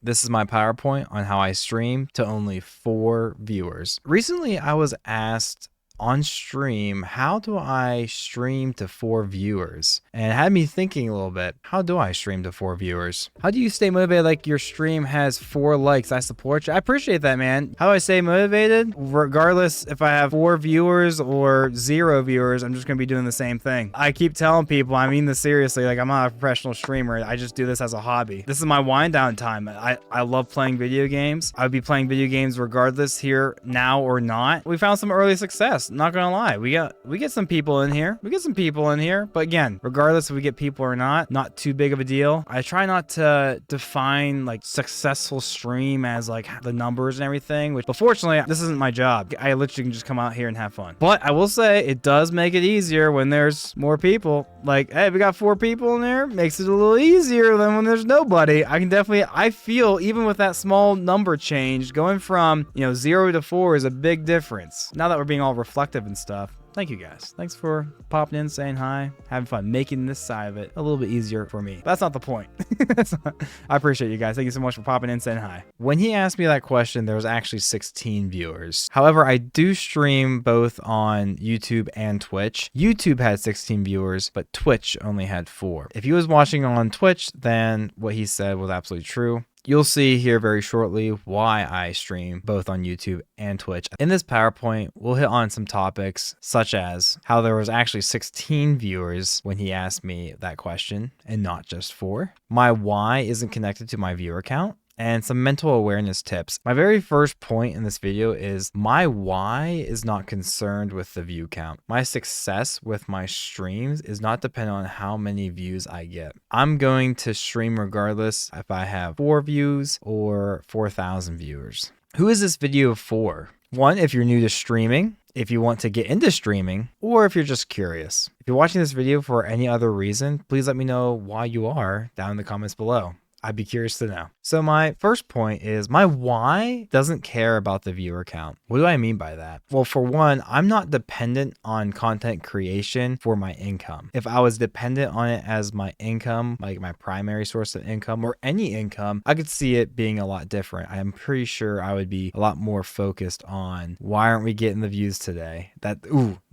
This is my PowerPoint on how I stream to only 4 viewers. Recently, I was asked on stream, how do I stream to 4 viewers? And it had me thinking a little bit, how do I stream to 4 viewers? How do you stay motivated like your stream has 4 likes? I support you. I appreciate that, man. How do I stay motivated? Regardless if I have 4 viewers or 0 viewers, I'm just gonna be doing the same thing. I keep telling people, I mean this seriously, like I'm not a professional streamer. I just do this as a hobby. This is my wind down time. I love playing video games. I would be playing video games regardless here now or not. We found some early success. Not gonna lie, we get some people in here. But again, regardless if we get people or not too big of a deal. I try not to define like successful stream as like the numbers and everything, but fortunately, this isn't my job. I literally can just come out here and have fun. But I will say it does make it easier when there's more people. Like, hey, we got 4 people in there, makes it a little easier than when there's nobody. I feel even with that small number change, going from 0 to 4 is a big difference. Now that we're being all reflective and stuff. Thank you guys. Thanks for popping in, saying hi, having fun, making this side of it a little bit easier for me. But that's not the point. I appreciate you guys. Thank you so much for popping in, saying hi. When he asked me that question, there was actually 16 viewers. However, I do stream both on YouTube and Twitch. YouTube had 16 viewers, but Twitch only had 4. If he was watching on Twitch, then what he said was absolutely true. You'll see here very shortly why I stream both on YouTube and Twitch. In this PowerPoint, we'll hit on some topics such as how there was actually 16 viewers when he asked me that question and not just 4. My why isn't connected to my viewer count. And some mental awareness tips. My very first point in this video is my why is not concerned with the view count. My success with my streams is not dependent on how many views I get. I'm going to stream regardless if I have 4 views or 4,000 viewers. Who is this video for? 1, if you're new to streaming, if you want to get into streaming, or if you're just curious. If you're watching this video for any other reason, please let me know why you are down in the comments below. I'd be curious to know. So my first point is my why doesn't care about the viewer count. What do I mean by that? Well, for one, I'm not dependent on content creation for my income. If I was dependent on it as my income, like my primary source of income or any income, I could see it being a lot different. I'm pretty sure I would be a lot more focused on why aren't we getting the views today?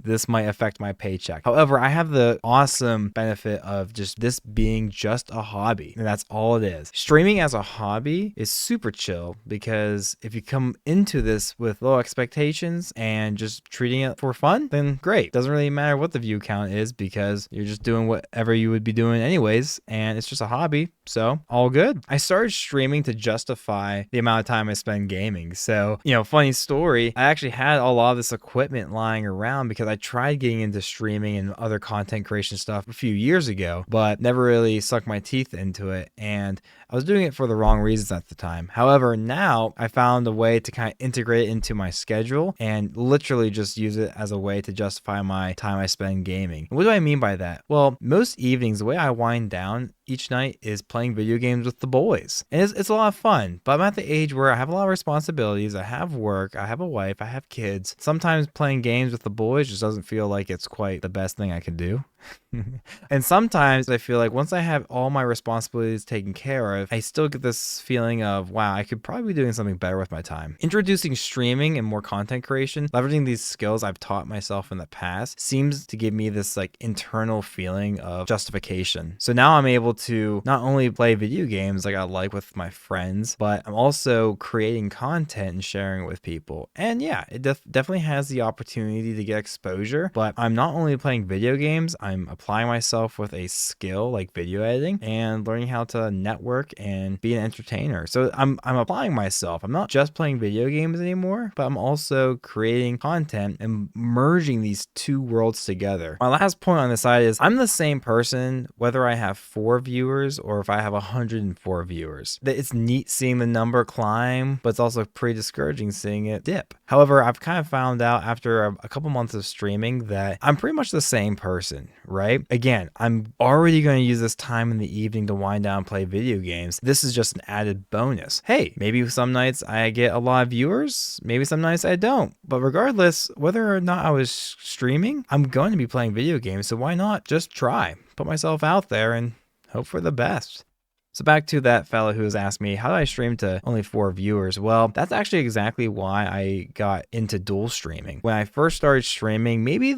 This might affect my paycheck. However, I have the awesome benefit of just this being just a hobby, and that's all it is. Streaming as a hobby is super chill because if you come into this with low expectations and just treating it for fun, then great. Doesn't really matter what the view count is because you're just doing whatever you would be doing anyways, and it's just a hobby, so all good. I started streaming to justify the amount of time I spend gaming. So, funny story, I actually had a lot of this equipment lying around because I tried getting into streaming and other content creation stuff a few years ago, but never really sunk my teeth into it, and I was doing it for the wrong reasons at the time. However, now I found a way to kind of integrate it into my schedule and literally just use it as a way to justify my time I spend gaming. What do I mean by that? Well, most evenings, the way I wind down each night is playing video games with the boys. And it's a lot of fun, but I'm at the age where I have a lot of responsibilities. I have work, I have a wife, I have kids. Sometimes playing games with the boys just doesn't feel like it's quite the best thing I can do. And sometimes I feel like once I have all my responsibilities taken care of, I still get this feeling of, wow, I could probably be doing something better with my time. Introducing streaming and more content creation, leveraging these skills I've taught myself in the past, seems to give me this like internal feeling of justification. So now I'm able to not only play video games like I like with my friends, but I'm also creating content and sharing it with people. And yeah, it definitely has the opportunity to get exposure, but I'm not only playing video games, I'm applying myself with a skill like video editing and learning how to network and be an entertainer. So I'm applying myself. I'm not just playing video games anymore, but I'm also creating content and merging these two worlds together. My last point on this side is I'm the same person whether I have 4 viewers or if I have 104 viewers. It's neat seeing the number climb, but it's also pretty discouraging seeing it dip. However, I've kind of found out after a couple months of streaming that I'm pretty much the same person, right? Again, I'm already going to use this time in the evening to wind down and play video games. This is just an added bonus. Hey, maybe some nights I get a lot of viewers, maybe some nights I don't. But regardless, whether or not I was streaming, I'm going to be playing video games. So why not just try, put myself out there and hope for the best. So back to that fellow who was asking me, how do I stream to only 4 viewers? Well, that's actually exactly why I got into dual streaming. When I first started streaming, maybe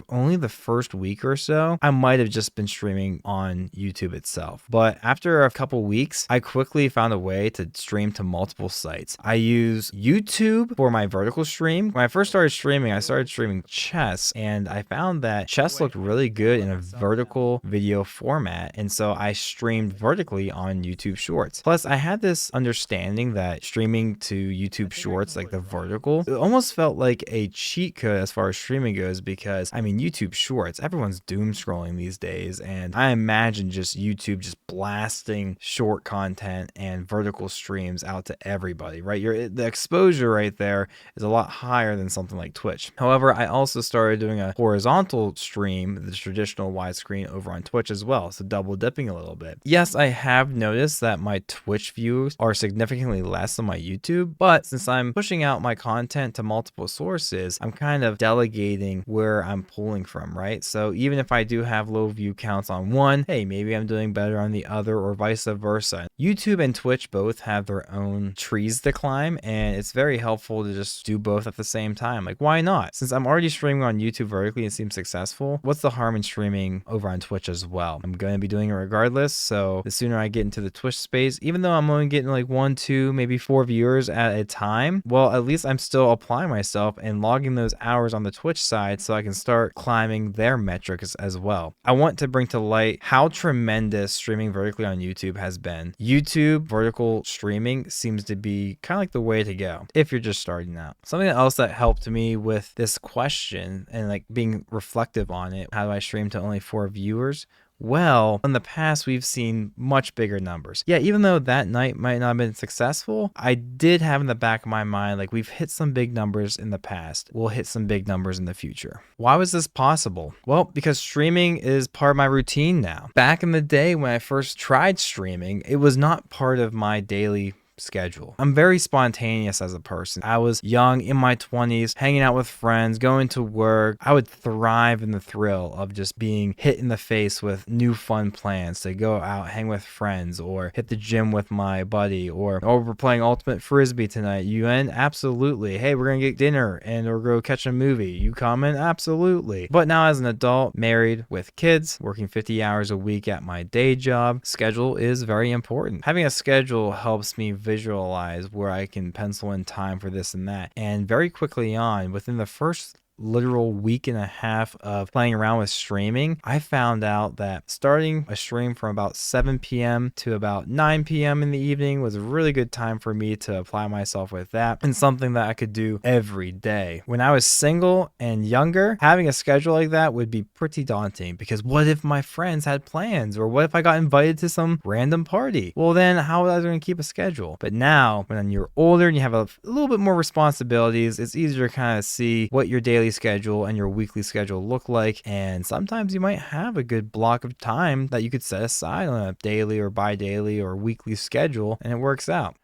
only the first week or so, I might have just been streaming on YouTube itself. But after a couple weeks, I quickly found a way to stream to multiple sites. I use YouTube for my vertical stream. When I first started streaming, I started streaming chess, and I found that chess looked really good in a vertical video format. And so I streamed vertically on YouTube Shorts. Plus, I had this understanding that streaming to YouTube Shorts, like the vertical, it almost felt like a cheat code as far as streaming goes, because I mean, YouTube Shorts, everyone's doom scrolling these days, and I imagine just YouTube just blasting short content and vertical streams out to everybody, right? The exposure right there is a lot higher than something like Twitch. However, I also started doing a horizontal stream, the traditional widescreen, over on Twitch as well, so double dipping a little bit. Yes, I have noticed that my Twitch views are significantly less than my YouTube, but since I'm pushing out my content to multiple sources, I'm kind of delegating where I'm pulling from, right? So even if I do have low view counts on one, hey, maybe I'm doing better on the other, or vice versa. YouTube and Twitch both have their own trees to climb, and it's very helpful to just do both at the same time. Like, why not? Since I'm already streaming on YouTube vertically and it seems successful, what's the harm in streaming over on Twitch as well? I'm going to be doing it regardless, so the sooner I get into the Twitch space, even though I'm only getting like 1, 2, maybe 4 viewers at a time, well, at least I'm still applying myself and logging those hours on the Twitch side so I can start climbing their metrics as well. I want to bring to light how tremendous streaming vertically on YouTube has been. YouTube vertical streaming seems to be kind of like the way to go if you're just starting out. Something else that helped me with this question and like being reflective on it, how do I stream to only 4 viewers? Well, in the past, we've seen much bigger numbers. Yeah, even though that night might not have been successful, I did have in the back of my mind, like, we've hit some big numbers in the past. We'll hit some big numbers in the future. Why was this possible? Well, because streaming is part of my routine now. Back in the day when I first tried streaming, it was not part of my daily schedule. I'm very spontaneous as a person. I was young, in my 20s, hanging out with friends, going to work. I would thrive in the thrill of just being hit in the face with new fun plans to go out, hang with friends, or hit the gym with my buddy, or we're playing ultimate frisbee tonight. You in? Absolutely. Hey, we're gonna get dinner and or go catch a movie. You coming? Absolutely. But now as an adult, married with kids, working 50 hours a week at my day job, schedule is very important. Having a schedule helps me visualize where I can pencil in time for this and that. And very quickly on, within the first literal week and a half of playing around with streaming, I found out that starting a stream from about 7 p.m. to about 9 p.m. in the evening was a really good time for me to apply myself with that, and something that I could do every day. When I was single and younger, having a schedule like that would be pretty daunting, because what if my friends had plans, or what if I got invited to some random party? Well, then how was I going to keep a schedule? But now, when you're older and you have a little bit more responsibilities, it's easier to kind of see what your daily schedule and your weekly schedule look like, and sometimes you might have a good block of time that you could set aside on a daily or bi-daily or weekly schedule, and it works out.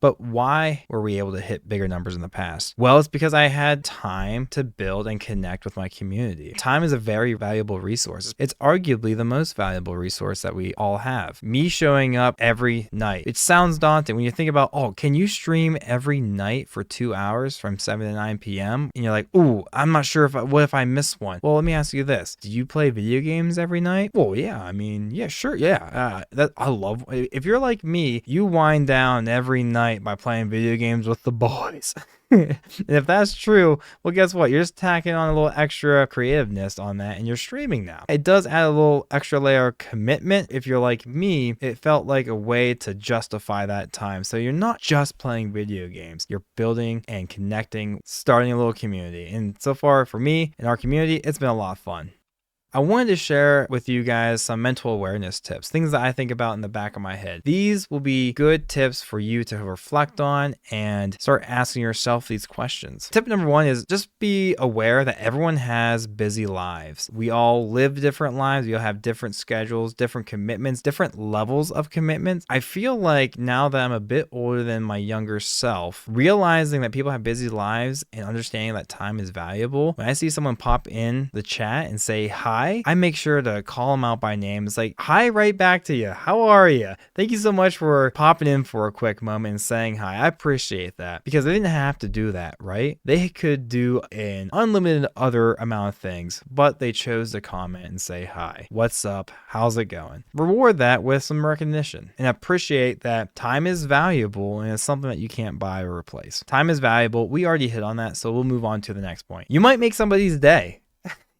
But why were we able to hit bigger numbers in the past? Well, it's because I had time to build and connect with my community. Time is a very valuable resource. It's arguably the most valuable resource that we all have. Me showing up every night. It sounds daunting when you think about, oh, can you stream every night for 2 hours from 7 to 9 p.m.? And you're like, ooh, I'm not sure what if I miss one? Well, let me ask you this. Do you play video games every night? Well, yeah, I mean, yeah, sure, yeah. I love, if you're like me, you wind down every night by playing video games with the boys. And if that's true, well, guess what? You're just tacking on a little extra creativeness on that, and you're streaming now. It does add a little extra layer of commitment. If you're like me, it felt like a way to justify that time. So you're not just playing video games. You're building and connecting, starting a little community. And so far for me and our community, it's been a lot of fun. I wanted to share with you guys some mental awareness tips, things that I think about in the back of my head. These will be good tips for you to reflect on and start asking yourself these questions. Tip number 1 is just be aware that everyone has busy lives. We all live different lives. We all have different schedules, different commitments, different levels of commitments. I feel like now that I'm a bit older than my younger self, realizing that people have busy lives and understanding that time is valuable, when I see someone pop in the chat and say hi, hi, I make sure to call them out by name. It's like, hi, right back to you. How are you? Thank you so much for popping in for a quick moment and saying hi. I appreciate that, because they didn't have to do that, right? They could do an unlimited other amount of things, but they chose to comment and say hi. What's up? How's it going? Reward that with some recognition and appreciate that time is valuable and it's something that you can't buy or replace. Time is valuable. We already hit on that, so we'll move on to the next point. You might make somebody's day.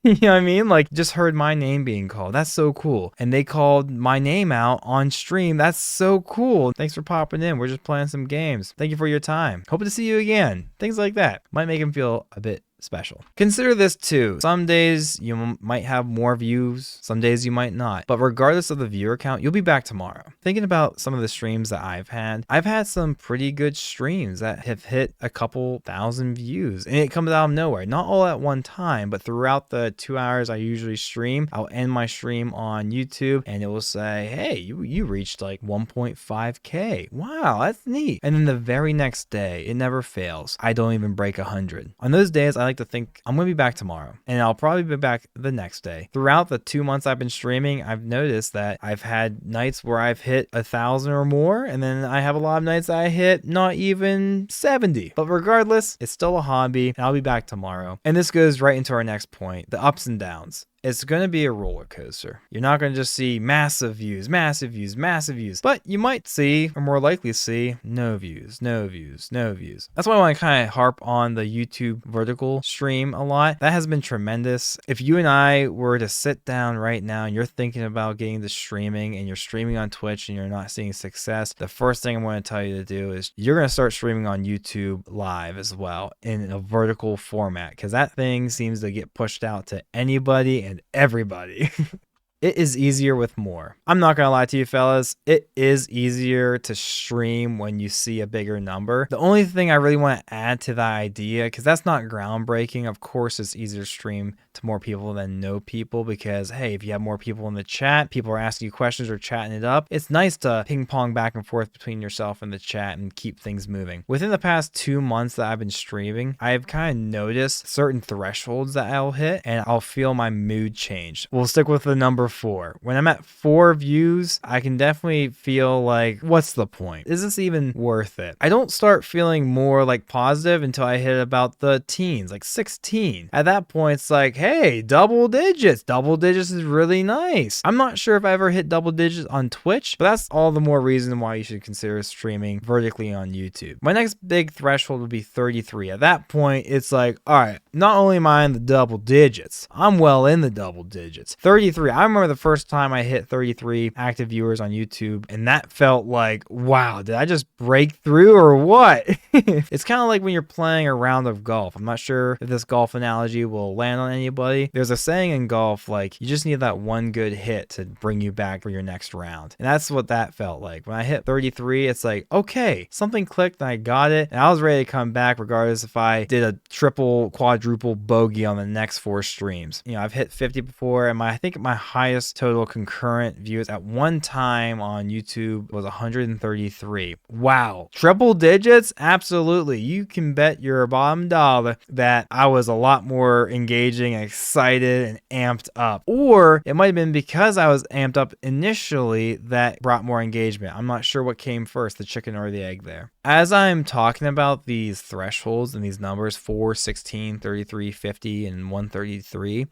You know what I mean? Like, just heard my name being called. That's so cool. And they called my name out on stream. That's so cool. Thanks for popping in. We're just playing some games. Thank you for your time. Hope to see you again. Things like that might make them feel a bit special. Consider this too. Some days you might have more views, some days you might not. But regardless of the viewer count, you'll be back tomorrow. Thinking about some of the streams that I've had some pretty good streams that have hit a couple thousand views. And it comes out of nowhere. Not all at one time, but throughout the 2 hours I usually stream, I'll end my stream on YouTube and it will say, hey, you reached like 1.5K. Wow, that's neat. And then the very next day, it never fails, I don't even break 100. On those days, I like to think I'm going to be back tomorrow, and I'll probably be back the next day. Throughout the 2 months I've been streaming, I've noticed that I've had nights where I've hit 1,000 or more, and then I have a lot of nights that I hit not even 70. But regardless, it's still a hobby, and I'll be back tomorrow. And this goes right into our next point, the ups and downs. It's going to be a roller coaster. You're not going to just see massive views, massive views, massive views, but you might see, or more likely see, no views, no views, no views. That's why I want to kind of harp on the YouTube vertical stream a lot. That has been tremendous. If you and I were to sit down right now and you're thinking about getting to streaming and you're streaming on Twitch and you're not seeing success, the first thing I'm going to tell you to do is you're going to start streaming on YouTube live as well in a vertical format, because that thing seems to get pushed out to anybody and everybody. It is easier with more. I'm not gonna lie to you fellas, it is easier to stream when you see a bigger number. The only thing I really want to add to that idea, because that's not groundbreaking, of course it's easier to stream to more people than no people, because hey, if you have more people in the chat, people are asking you questions or chatting it up, it's nice to ping pong back and forth between yourself and the chat and keep things moving. Within the past 2 months that I've been streaming, I've kind of noticed certain thresholds that I'll hit and I'll feel my mood change. We'll stick with the number 4. When I'm at 4 views, I can definitely feel like, what's the point? Is this even worth it? I don't start feeling more like positive until I hit about the teens, like 16. At that point, it's like, hey, double digits. Double digits is really nice. I'm not sure if I ever hit double digits on Twitch, but that's all the more reason why you should consider streaming vertically on YouTube. My next big threshold would be 33. At that point, it's like, all right, not only am I in the double digits, I'm well in the double digits. 33, I remember the first time I hit 33 active viewers on YouTube, and that felt like, wow, did I just break through or what? It's kind of like when you're playing a round of golf. I'm not sure if this golf analogy will land on anybody. There's a saying in golf, like, you just need that one good hit to bring you back for your next round. And that's what that felt like. When I hit 33, it's like, okay, something clicked and I got it. And I was ready to come back regardless if I did a triple, quadruple bogey on the next 4 streams. You know, I've hit 50 before, and I think my highest total concurrent views at one time on YouTube was 133. Wow. Triple digits? Absolutely. You can bet your bottom dollar that I was a lot more engaging, excited, and amped up. Or it might have been because I was amped up initially that brought more engagement. I'm not sure what came first, the chicken or the egg there. As I'm talking about these thresholds and these numbers, 4, 16, 33, 50, and 133,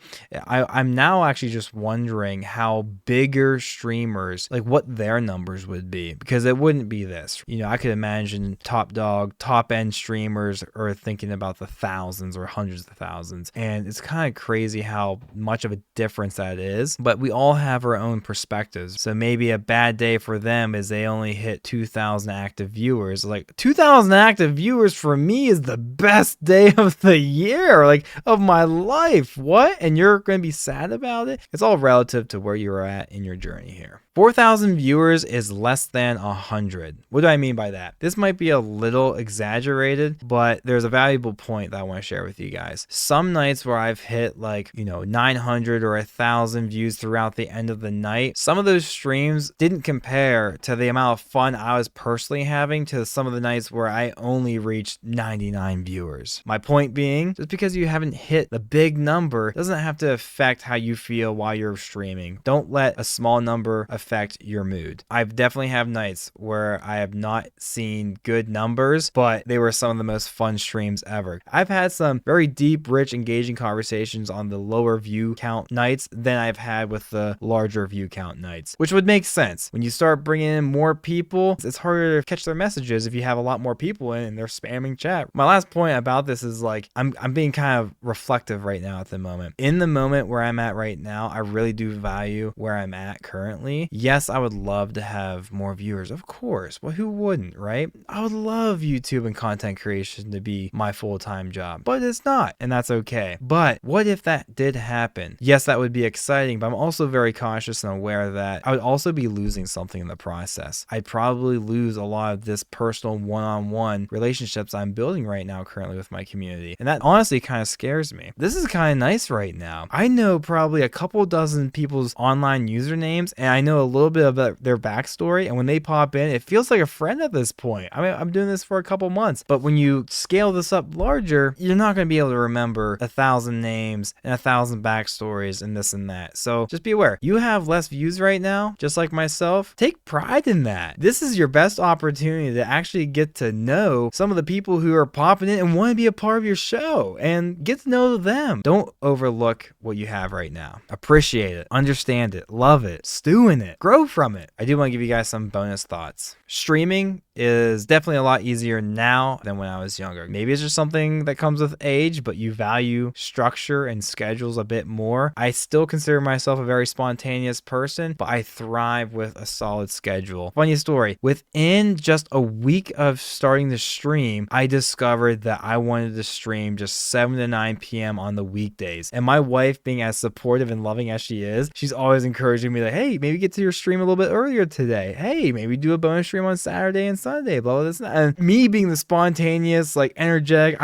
I'm now actually just wondering how bigger streamers, like what their numbers would be, because it wouldn't be this. You know, I could imagine top dog, top end streamers are thinking about the thousands or hundreds of thousands. And it's kind of crazy how much of a difference that is, but we all have our own perspectives. So maybe a bad day for them is they only hit 2,000 active viewers. Like 2,000 active viewers for me is the best day of the year, like of my life. What? And you're going to be sad about it? It's all relative to where you're at in your journey here. 4,000 viewers is less than 100. What do I mean by that? This might be a little exaggerated, but there's a valuable point that I want to share with you guys. Some nights where I've hit 900 or 1,000 views throughout the end of the night, some of those streams didn't compare to the amount of fun I was personally having to some of the nights where I only reached 99 viewers. My point being, just because you haven't hit the big number doesn't have to affect how you feel while you're streaming. Don't let a small number affect your mood. I've definitely have nights where I have not seen good numbers, but they were some of the most fun streams ever. I've had some very deep, rich, engaging conversations on the lower view count nights than I've had with the larger view count nights, which would make sense. When you start bringing in more people, it's harder to catch their messages if you have a lot more people in and they're spamming chat. My last point about this is I'm being kind of reflective right now at the moment. In the moment where I'm at right now, I really do value where I'm at currently. Yes, I would love to have more viewers, of course. Well, who wouldn't, right? I would love YouTube and content creation to be my full-time job, but it's not, and that's okay. But what if that did happen? Yes, that would be exciting, but I'm also very cautious and aware that I would also be losing something in the process. I'd probably lose a lot of this personal one-on-one relationships I'm building right now currently with my community, and that honestly kind of scares me. This is kind of nice right now. I know probably a couple dozen people's online usernames, and I know a little bit of their backstory, and when they pop in, it feels like a friend at this point. I mean, I'm doing this for a couple months, but when you scale this up larger, you're not going to be able to remember 1,000 names and 1,000 backstories and this and that. So just be aware, you have less views right now, just like myself. Take pride in that. This is your best opportunity to actually get to know some of the people who are popping in and want to be a part of your show and get to know them. Don't overlook what you have right now. Appreciate it, understand it, love it, stew in it, grow from it. I do want to give you guys some bonus thoughts. Streaming is definitely a lot easier now than when I was younger. Maybe it's just something that comes with age, but you value structure and schedules a bit more. I still consider myself a very spontaneous person, but I thrive with a solid schedule. Funny story, within just a week of starting to stream, I discovered that I wanted to stream just 7 to 9 p.m. on the weekdays. And my wife, being as supportive and loving as she is, she's always encouraging me like, hey, maybe get to your stream a little bit earlier today. Hey, maybe do a bonus stream on Saturday and Sunday, blah, blah, blah. And me being the spontaneous, energetic,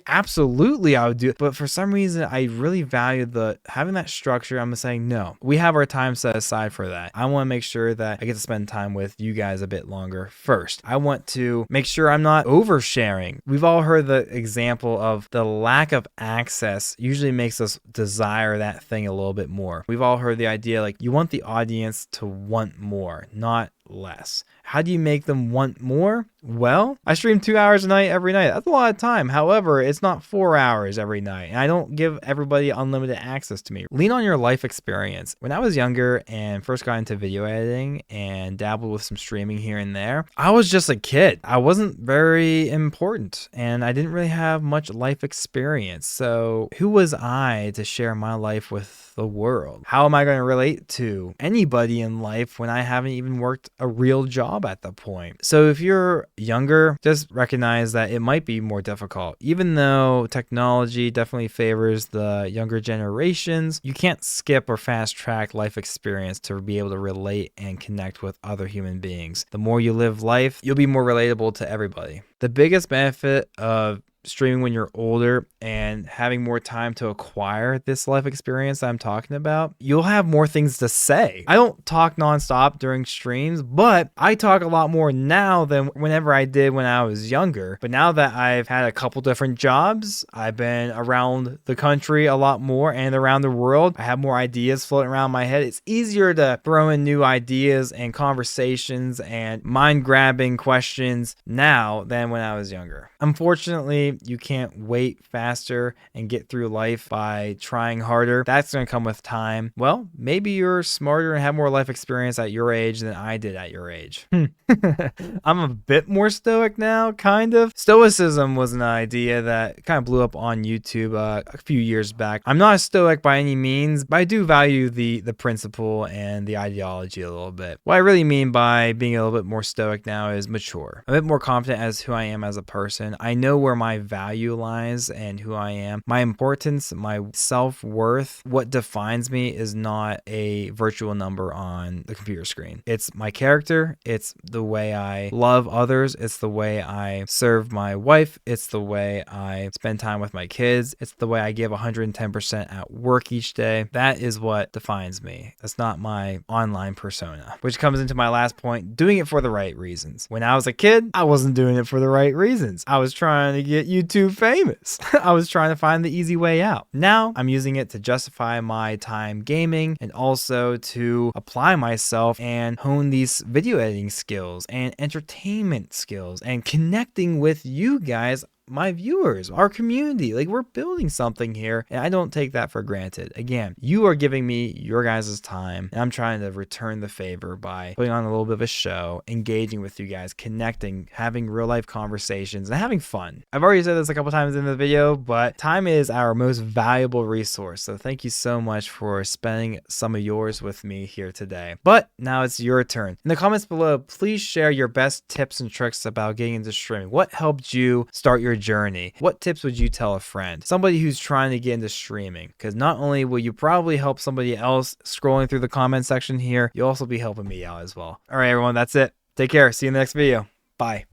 absolutely I would do it. But for some reason, I really valued having that structure. I'm saying, no, we have our time set aside for that. I want to make sure that I get to spend time with you guys a bit longer first. I want to make sure I'm not oversharing. We've all heard the example of the lack of access usually makes us desire that thing a little bit more. We've all heard the idea, you want the audience to want more, not less. How do you make them want more? Well, I stream 2 hours a night every night. That's a lot of time. However, it's not 4 hours every night, and I don't give everybody unlimited access to me. Lean on your life experience. When I was younger and first got into video editing and dabbled with some streaming here and there, I was just a kid. I wasn't very important, and I didn't really have much life experience. So who was I to share my life with the world? How am I going to relate to anybody in life when I haven't even worked a real job at the point? So if you're younger, just recognize that it might be more difficult. Even though technology definitely favors the younger generations, you can't skip or fast track life experience to be able to relate and connect with other human beings. The more you live life, you'll be more relatable to everybody. The biggest benefit of streaming when you're older and having more time to acquire this life experience that I'm talking about, you'll have more things to say. I don't talk nonstop during streams, but I talk a lot more now than whenever I did when I was younger. But now that I've had a couple different jobs, I've been around the country a lot more and around the world. I have more ideas floating around my head. It's easier to throw in new ideas and conversations and mind-grabbing questions now than when I was younger. Unfortunately, you can't wait faster and get through life by trying harder. That's going to come with time. Well, maybe you're smarter and have more life experience at your age than I did at your age. I'm a bit more stoic now, kind of. Stoicism was an idea that kind of blew up on YouTube a few years back. I'm not a stoic by any means, but I do value the principle and the ideology a little bit. What I really mean by being a little bit more stoic now is mature. I'm a bit more confident as who I am as a person. I know where my my value lies and who I am. My importance, my self-worth, what defines me is not a virtual number on the computer screen. It's my character. It's the way I love others. It's the way I serve my wife. It's the way I spend time with my kids. It's the way I give 110% at work each day. That is what defines me. That's not my online persona, which comes into my last point, doing it for the right reasons. When I was a kid, I wasn't doing it for the right reasons. I was trying to get YouTube famous. I was trying to find the easy way out. Now I'm using it to justify my time gaming and also to apply myself and hone these video editing skills and entertainment skills and connecting with you guys, my viewers, our community. Like, we're building something here, and I don't take that for granted. Again, you are giving me your guys' time, and I'm trying to return the favor by putting on a little bit of a show, engaging with you guys, connecting, having real life conversations, and having fun. I've already said this a couple times in the video, but time is our most valuable resource. So thank you so much for spending some of yours with me here today. But now it's your turn. In the comments below, please share your best tips and tricks about getting into streaming. What helped you start your journey? What tips would you tell a friend, somebody who's trying to get into streaming? Because not only will you probably help somebody else scrolling through the comment section here, you'll also be helping me out as well. All right, everyone, that's it. Take care. See you in the next video. Bye.